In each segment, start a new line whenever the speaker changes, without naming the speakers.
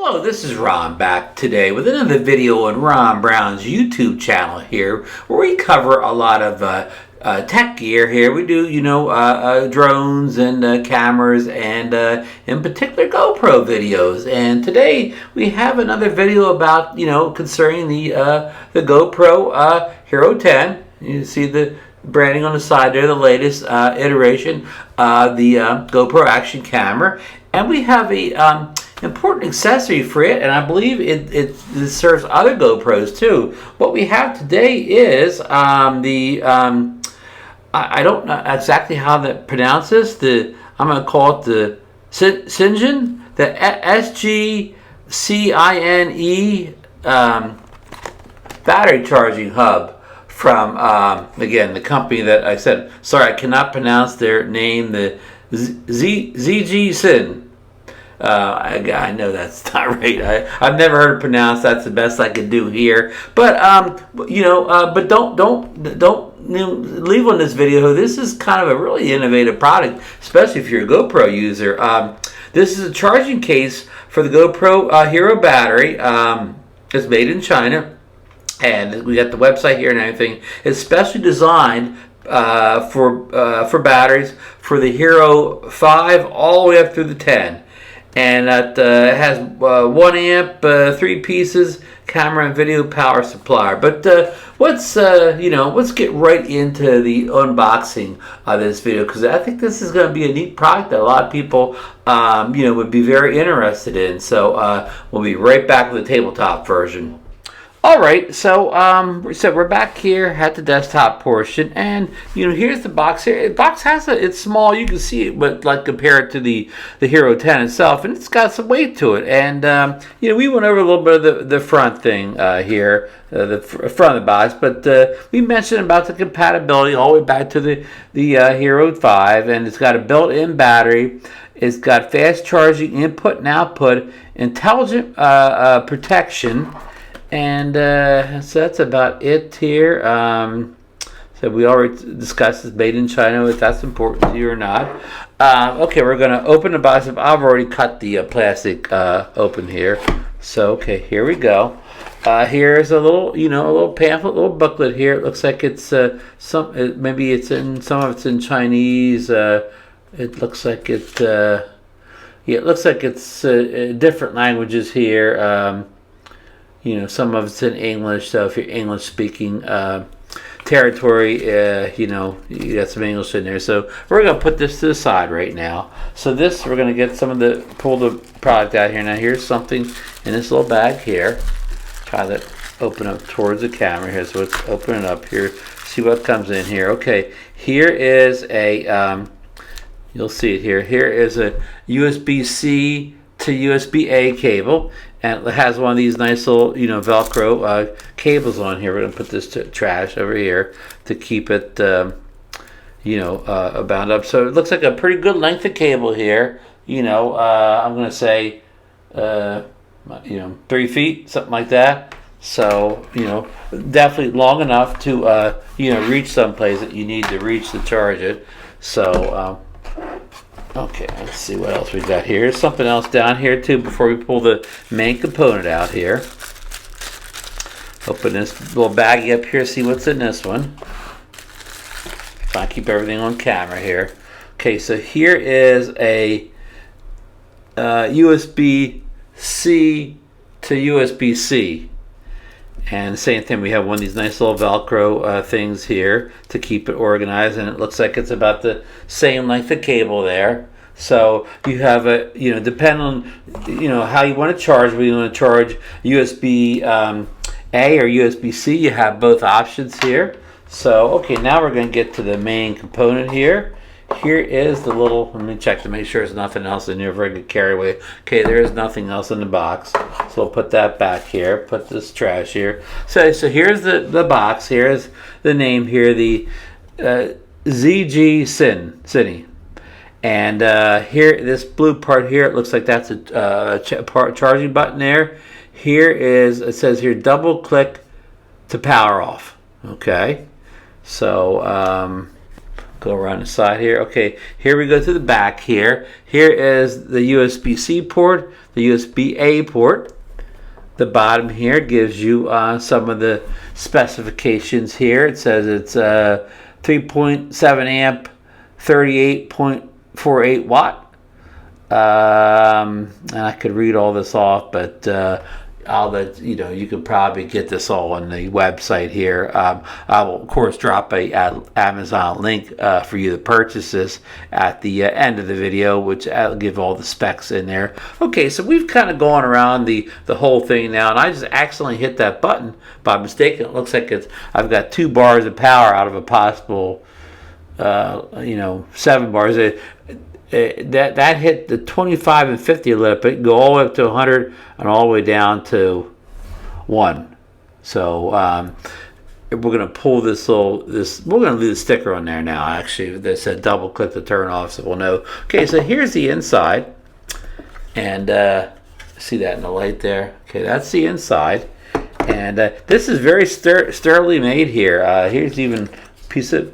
Hello, this is Ron back today with another video on Ron Brown's YouTube channel here, where we cover a lot of tech gear here. We do, drones and cameras and in particular GoPro videos. And today we have another video about, concerning the GoPro Hero 10. You see the branding on the side there, the latest iteration of the GoPro action camera. And we have a important accessory for it, and I believe it serves other GoPros too. What we have today is I don't know exactly how to pronounce this. I'm going to call it the ZGCINE, the ZGCINE battery charging hub from again the company that I said. Sorry, I cannot pronounce their name. The ZGCINE. I know that's not right. I've never heard it pronounced. That's the best I could do here. But but don't leave on this video. This is kind of a really innovative product, especially if you're a GoPro user. This is a charging case for the GoPro Hero battery. It's made in China, and we got the website here and everything. It's specially designed for batteries for the Hero 5 all the way up through the 10. And it has 1 amp, 3 pieces, camera and video power supply. But let's get right into the unboxing of this video, because I think this is going to be a neat product that a lot of people would be very interested in. So we'll be right back with the tabletop version. Alright, so we're back here at the desktop portion, and here's the box here. The box it's small, you can see it, but like compared to the Hero 10 itself, and it's got some weight to it. And we went over a little bit of the front thing here, the front of the box, but we mentioned about the compatibility all the way back to the Hero 5, and it's got a built-in battery. It's got fast charging input and output, intelligent protection. And so that's about it here. So we already discussed this, made in China, if that's important to you or not. Okay, we're going to open the box. I've already cut the plastic open here. So, okay, here we go. Here's a little, a little pamphlet, a little booklet here. It looks like it's maybe it's in, some of it's in Chinese. It looks like it looks like it's different languages here. Some of it's in English, so if you're English-speaking territory, you got some English in there. So we're going to put this to the side right now. So this, we're going to get pull the product out here. Now here's something in this little bag here. Try to open up towards the camera here. So let's open it up here, see what comes in here. Okay, here is a, you'll see it here. Here is a USB-C to USB-A cable. And it has one of these nice little, Velcro cables on here. We're going to put this to trash over here to keep it, bound up. So it looks like a pretty good length of cable here. I'm going to say, 3 feet, something like that. So, definitely long enough to, reach someplace that you need to reach to charge it. So, okay, let's see what else we got here. There's something else down here too before we pull the main component out here. Open this little baggie up here, see what's in this one. Try to keep everything on camera here. Okay, so here is a USB-C to USB-C. And the same thing, we have one of these nice little Velcro things here to keep it organized, and it looks like it's about the same length of cable there. So you have a, depending on, how you want to charge, whether you want to charge USB A or USB-C, you have both options here. So, okay, now we're going to get to the main component here. Here is the little, let me check to make sure there's nothing else in here before I get carried away. Okay, there is nothing else in the box. So we'll put that back here, put this trash here. So here's the box. Here's the name here, the ZGCINE. And here, this blue part here, it looks like that's a charging button there. Here is, it says here, double click to power off. Okay, so go around the side here. Okay, here we go to the back here. Here is the USB-C port. the USB-A port. The bottom here gives you some of the specifications here. It says it's 3.7 amp, 38.48 watt. And I could read all this off, but I'll let you know. You can probably get this all on the website here. I will of course drop a Amazon link for you to purchase this at the end of the video, which I'll give all the specs in there. Okay, so we've kind of gone around the whole thing now, and I just accidentally hit that button by mistake. It looks like I've got 2 bars of power out of a possible 7 bars. That hit the 25 and 50 limit. It can go all the way up to 100 and all the way down to 1. So we're going to pull we're going to leave the sticker on there now. Actually, they said double click to turn off, so we'll know. Okay, so here's the inside, and see that in the light there. Okay, that's the inside, and this is very sturdily made here. Here's even a piece of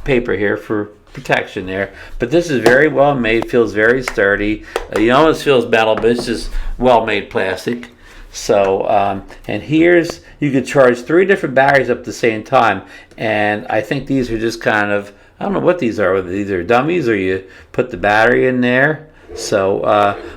paper here for protection there, but this is very well made. Feels very sturdy. You almost feels metal, but it's just well made plastic. So and here's, you could charge 3 different batteries up at the same time, and I think these are just kind of, I don't know what these are, whether these are dummies or you put the battery in there. So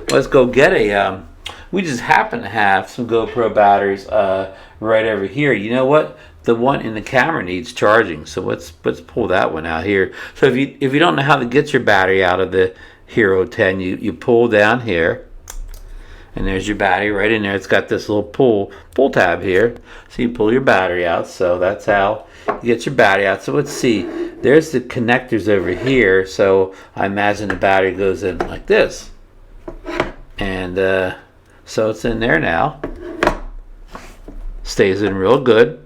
let's go get a we just happen to have some GoPro batteries right over here. You know what? The one in the camera needs charging, so let's pull that one out here. So if you don't know how to get your battery out of the Hero 10, you pull down here, and there's your battery right in there. It's got this little pull tab here, so you pull your battery out. So that's how you get your battery out. So let's see, there's the connectors over here. So I imagine the battery goes in like this, and so it's in there now. Stays in real good.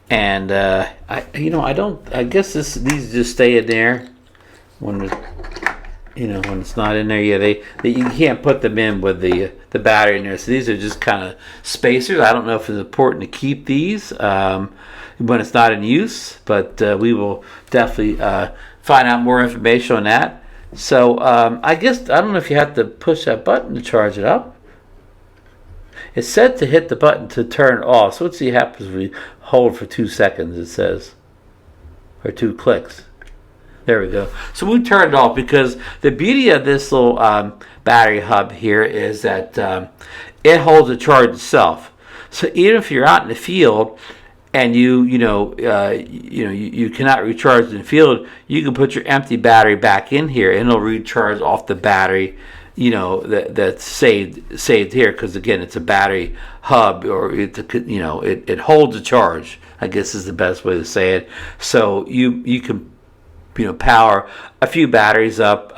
And I guess these just stay in there when it's not in there. Yeah, you can't put them in with the battery in there. So these are just kind of spacers. I don't know if it's important to keep these when it's not in use, but we will definitely find out more information on that. So I guess, I don't know if you have to push that button to charge it up. It's said to hit the button to turn it off. So let's see what happens if we hold for 2 seconds, it says. Or 2 clicks. There we go. So we turned it off, because the beauty of this little battery hub here is that it holds the charge itself. So even if you're out in the field and you cannot recharge in the field, you can put your empty battery back in here and it'll recharge off the battery that's saved here, because again, it's a battery hub, or it holds a charge, I guess is the best way to say it. So you can power a few batteries up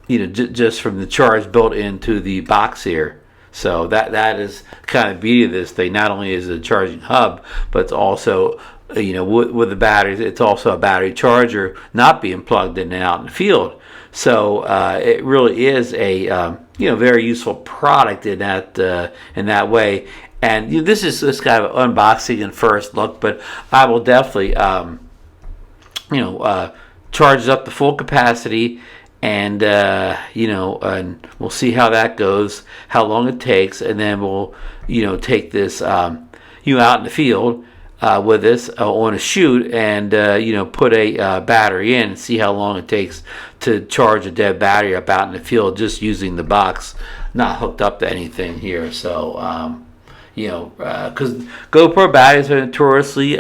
just from the charge built into the box here. So that is kind of beauty of this thing. Not only is it a charging hub, but it's also with the batteries, it's also a battery charger not being plugged in and out in the field. So it really is a very useful product in that way. And this is this kind of unboxing and first look, but I will definitely charge it up to full capacity, and and we'll see how that goes, how long it takes, and then we'll take this out in the field with this on a shoot, and put a battery in and see how long it takes to charge a dead battery up out in the field, just using the box, not hooked up to anything here. So because GoPro batteries are notoriously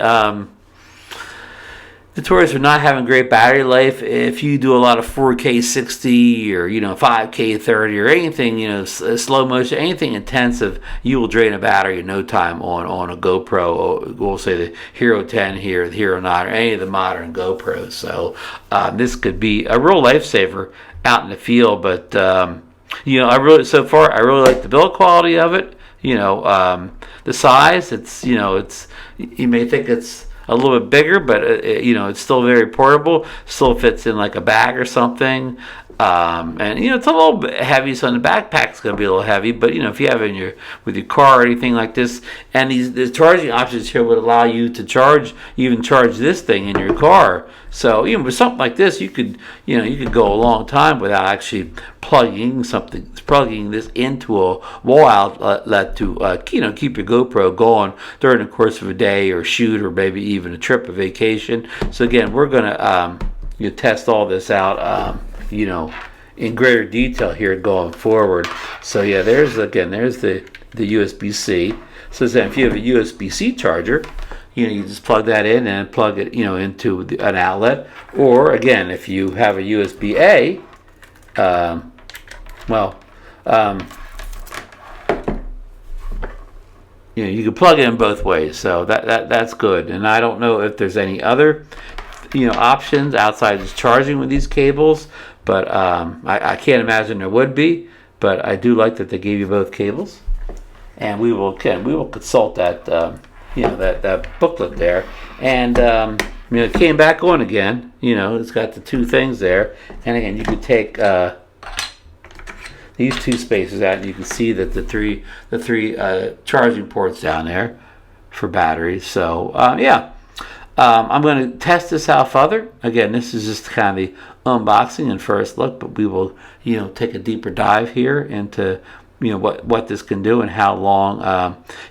notorious for not having great battery life. If you do a lot of 4K 60 or 5K 30 or anything, slow motion, anything intensive, you will drain a battery in no time on a GoPro. We'll say the Hero 10 here, the Hero 9, or any of the modern GoPros. So this could be a real lifesaver out in the field. But I really like the build quality of it. The size. It's you may think it's a little bit bigger, but it's still very portable. Still fits in like a bag or something. And you know, it's a little bit heavy, so the backpack's going to be a little heavy. But you know, if you have it in your with your car or anything like this, and the charging options here would allow you to even charge this thing in your car. So you know, with something like this, you could go a long time without actually plugging this into a wall outlet to keep your GoPro going during the course of a day or shoot, or maybe even a trip, a vacation. So again, we're gonna test all this out. In greater detail here going forward. So yeah, there's the USB-C. So then if you have a USB-C charger, you just plug that in and plug it into an outlet. Or again, if you have a USB-A, you can plug it in both ways. So that's good. And I don't know if there's any other options outside just charging with these cables, but I can't imagine there would be. But I do like that they gave you both cables, and we will consult that that booklet there. And it came back on again. It's got the two things there, and again you could take these two spaces out, and you can see that the three charging ports down there for batteries. So I'm going to test this out further. Again, this is just kind of the unboxing and first look, but we will, take a deeper dive here into, what this can do and how long,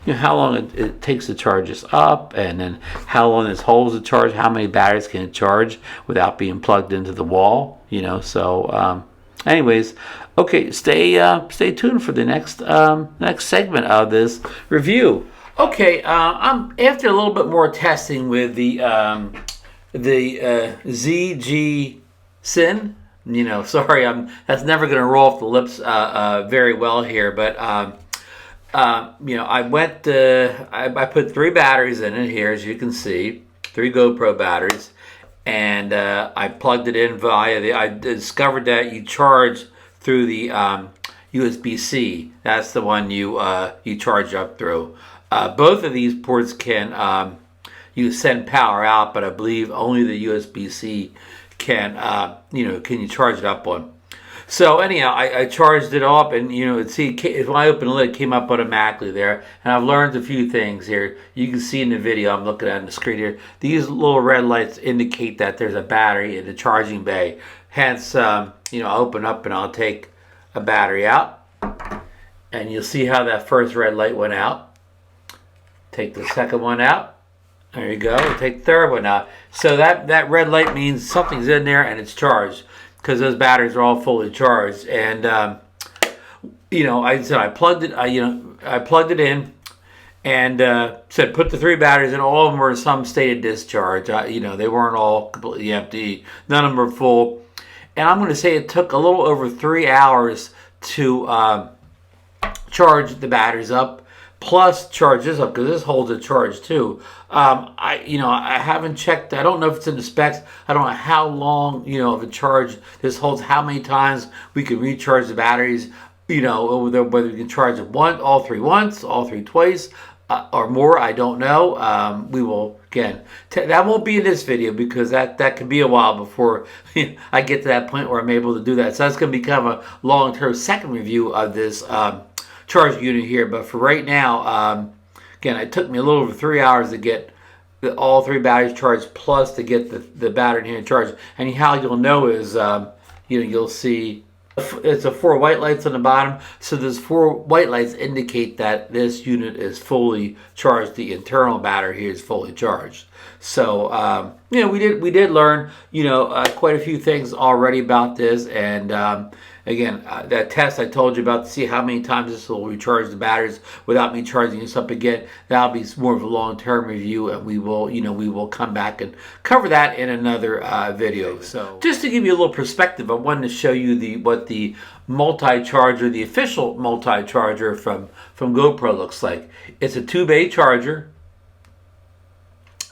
it takes to charge this up, and then how long this holds the charge, how many batteries can it charge without being plugged into the wall, So, anyways, okay, stay tuned for the next segment of this review. Okay, I'm after a little bit more testing with the ZGCINE. Sorry, that's never going to roll off the lips very well here, but I put 3 batteries in it here, as you can see, 3 GoPro batteries, and I plugged it in I discovered that you charge through the USB-C. That's the one you charge up through. Both of these ports can you send power out, but I believe only the USB-C can you charge it up on. So anyhow, I charged it up, and when I opened the lid, it came up automatically there. And I've learned a few things here. You can see in the video I'm looking at on the screen here. These little red lights indicate that there's a battery in the charging bay. Hence, I'll open up and I'll take a battery out, and you'll see how that first red light went out. Take the second one out. There you go. Take the third one out. So that red light means something's in there and it's charged, because those batteries are all fully charged. And I plugged it. I plugged it in, and said put the 3 batteries in. All of them were in some state of discharge. They weren't all completely empty. None of them were full. And I'm going to say it took a little over 3 hours to charge the batteries up, plus charge this up, because this holds a charge too. I haven't checked. I don't know if it's in the specs. I don't know how long of a charge this holds, how many times we can recharge the batteries, whether we can charge it all 3 once, all 3 twice, or more. I don't know. We will, again, that won't be in this video, because that could be a while before I get to that point where I'm able to do that. So that's going to become a long-term second review of this charge unit here. But for right now, again, it took me a little over 3 hours to get all 3 batteries charged, plus to get the battery in here charged. And how you'll know is, you'll see it's 4 white lights on the bottom. So those 4 white lights indicate that this unit is fully charged. The internal battery here is fully charged. So we did learn quite a few things already about this. And again, that test I told you about to see how many times this will recharge the batteries without me charging this up again, that'll be more of a long-term review, and we will come back and cover that in another video. So just to give you a little perspective, I wanted to show you what the multi-charger, the official multi-charger from GoPro looks like. It's a 2-bay charger,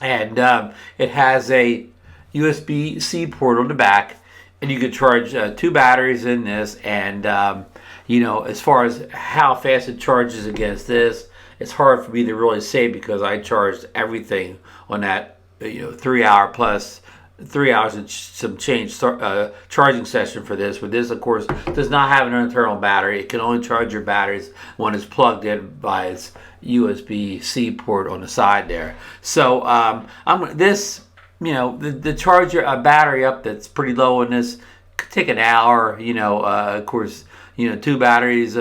and it has a USB-C port on the back. And you could charge 2 batteries in this, and as far as how fast it charges against this, it's hard for me to really say, because I charged everything on that 3 hour plus 3 hours and some change charging session for this. But this, of course, does not have an internal battery. It can only charge your batteries when it's plugged in by its USB-C port on the side there. So the charger a battery up that's pretty low in this could take an hour. Of course, two batteries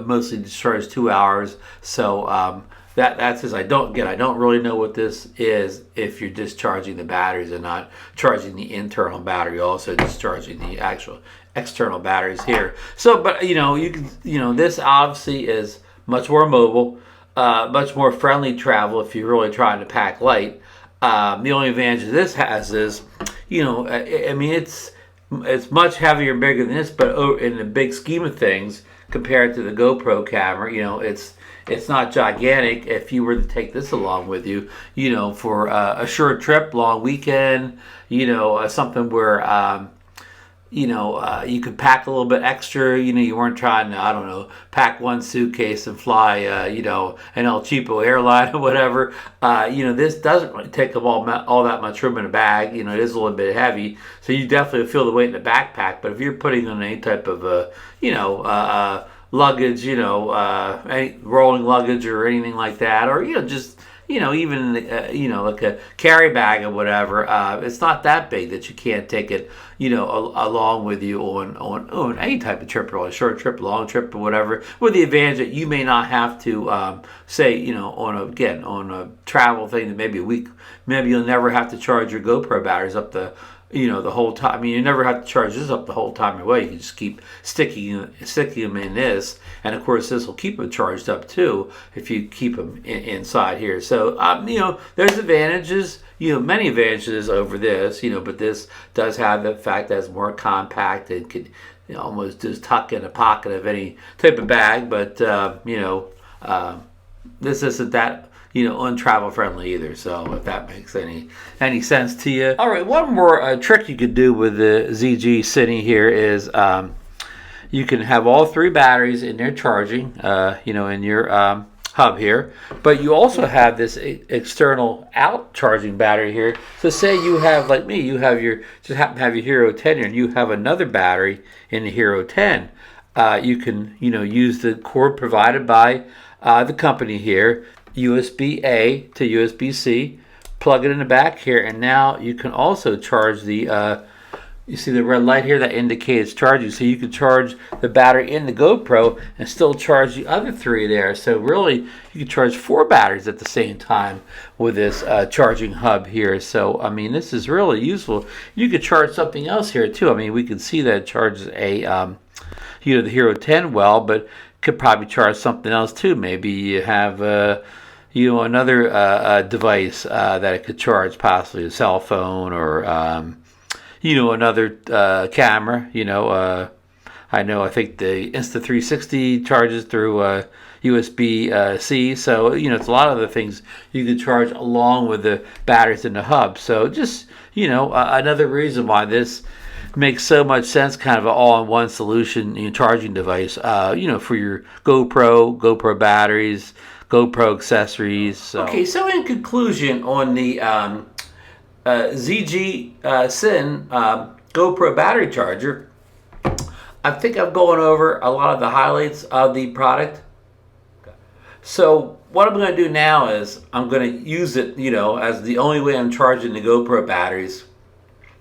mostly discharge 2 hours. So that's just I don't really know what this is if you're discharging the batteries and not charging the internal battery, also discharging the actual external batteries here. So, but this obviously is much more mobile, much more friendly travel if you're really trying to pack light. The only advantage this has is, it's much heavier and bigger than this, but in the big scheme of things, compared to the GoPro camera, it's not gigantic. If you were to take this along with you, for a short trip, long weekend, something where, you could pack a little bit extra. You weren't trying to, I don't know, pack one suitcase and fly, an El Cheapo airline or whatever. This doesn't really take up all that much room in a bag. It is a little bit heavy, so you definitely feel the weight in the backpack. But if you're putting on any type of, luggage, any rolling luggage or anything like that, or just even like a carry bag or whatever, it's not that big that you can't take it along with you on any type of trip, or a short trip, long trip, or whatever, with the advantage that you may not have to say on a travel thing that maybe a week, maybe you'll never have to charge your GoPro batteries up the whole time. I mean, you never have to charge this up the whole time away. You can just keep sticking them in this, and of course this will keep them charged up too if you keep them inside here. So there's advantages, many advantages over this, but this does have the fact that it's more compact and could almost just tuck in a pocket of any type of bag. But this isn't that untravel friendly either. So if that makes any sense to you. All right, one more trick you could do with the ZGCINE here is you can have all three batteries in there charging, in your hub here, but you also have this external out charging battery here. So say you have, like me, you happen to have your Hero 10 here, and you have another battery in the Hero 10. You can use the cord provided by the company here, USB-A to USB-C, plug it in the back here, and now you can also charge the you see the red light here that indicates charging, so you can charge the battery in the GoPro and still charge the other three there. So really you can charge 4 batteries at the same time with this charging hub here. So I mean, this is really useful. You could charge something else here too. I mean, we can see that it charges a the Hero 10 well, but could probably charge something else too. Maybe you have another device that it could charge, possibly a cell phone, or another camera. I think the Insta360 charges through USB-C. So it's a lot of the things you can charge along with the batteries in the hub. So just another reason why this makes so much sense, kind of an all-in-one solution charging device, for your GoPro batteries, GoPro accessories. So. Okay, so in conclusion on the ZGCINE GoPro battery charger, I think I'm going over a lot of the highlights of the product. So what I'm going to do now is I'm going to use it, as the only way I'm charging the GoPro batteries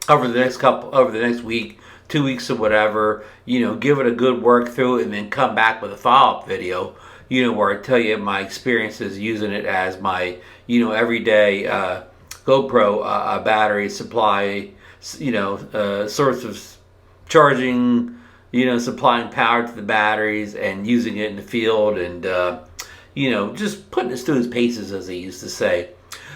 over the next week, 2 weeks or whatever, give it a good work through, and then come back with a follow-up video, where I tell you my experiences using it as my, everyday GoPro battery supply, source of charging, supplying power to the batteries and using it in the field, and, just putting us through his paces, as they used to say.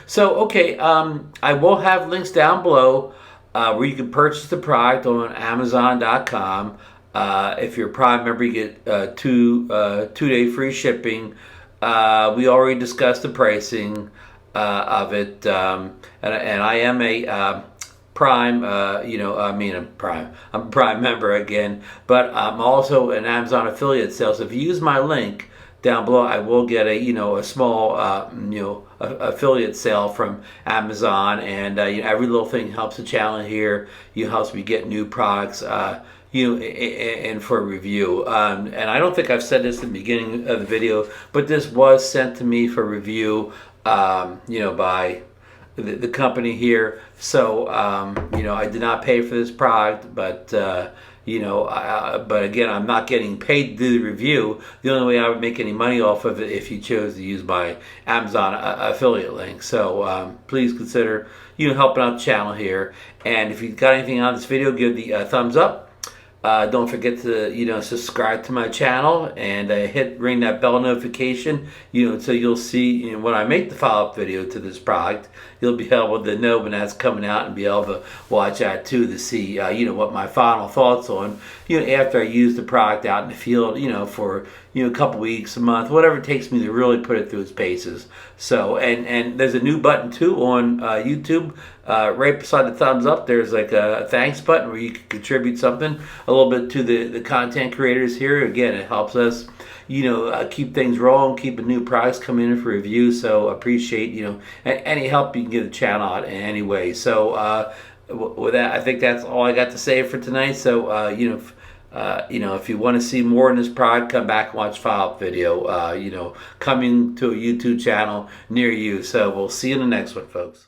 So, okay, I will have links down below where you can purchase the product on Amazon.com. If you're a Prime member, you get two-day free shipping. We already discussed the pricing of it, and I am a Prime. I'm a Prime member again, but I'm also an Amazon affiliate sale. So if you use my link down below, I will get a small affiliate sale from Amazon, and every little thing helps the channel here. Helps me get new products. And for review. And I don't think I've said this in the beginning of the video, but this was sent to me for review, by the company here. So, I did not pay for this product, but, but again, I'm not getting paid to do the review. The only way I would make any money off of it if you chose to use my Amazon affiliate link. So please consider, helping out the channel here. And if you've got anything on this video, give the thumbs up. Don't forget to subscribe to my channel and ring that bell notification so you'll see when I make the follow-up video to this product. You'll be able to know when that's coming out and be able to watch that too to see what my final thoughts on after I use the product out in the field for a couple weeks, a month, whatever it takes me to really put it through its paces. So and there's a new button too on YouTube. Right beside the thumbs up, there's like a thanks button where you can contribute something a little bit to the content creators here. Again, it helps us, keep things rolling, keeping new products coming in for review. So appreciate, any help you can give the channel out in any way. So with that, I think that's all I got to say for tonight. So if you want to see more in this product, come back and watch follow-up video. Coming to a YouTube channel near you. So we'll see you in the next one, folks.